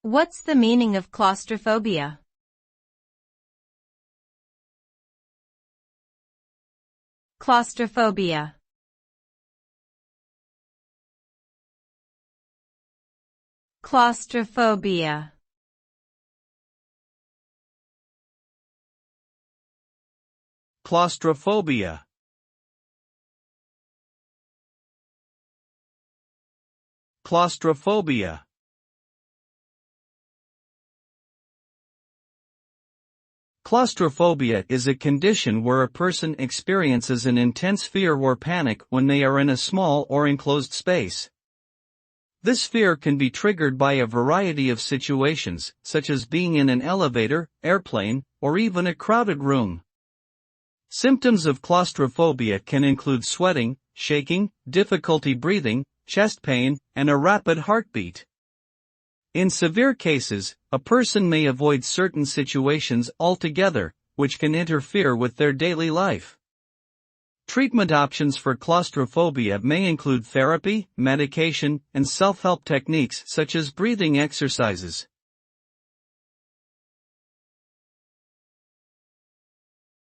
What's the meaning of claustrophobia? Claustrophobia. Claustrophobia. Claustrophobia. Claustrophobia. Claustrophobia is a condition where a person experiences an intense fear or panic when they are in a small or enclosed space. This fear can be triggered by a variety of situations, such as being in an elevator, airplane, or even a crowded room. Symptoms of claustrophobia can include sweating, shaking, difficulty breathing, chest pain, and a rapid heartbeat. In severe cases, a person may avoid certain situations altogether, which can interfere with their daily life. Treatment options for claustrophobia may include therapy, medication, and self-help techniques such as breathing exercises.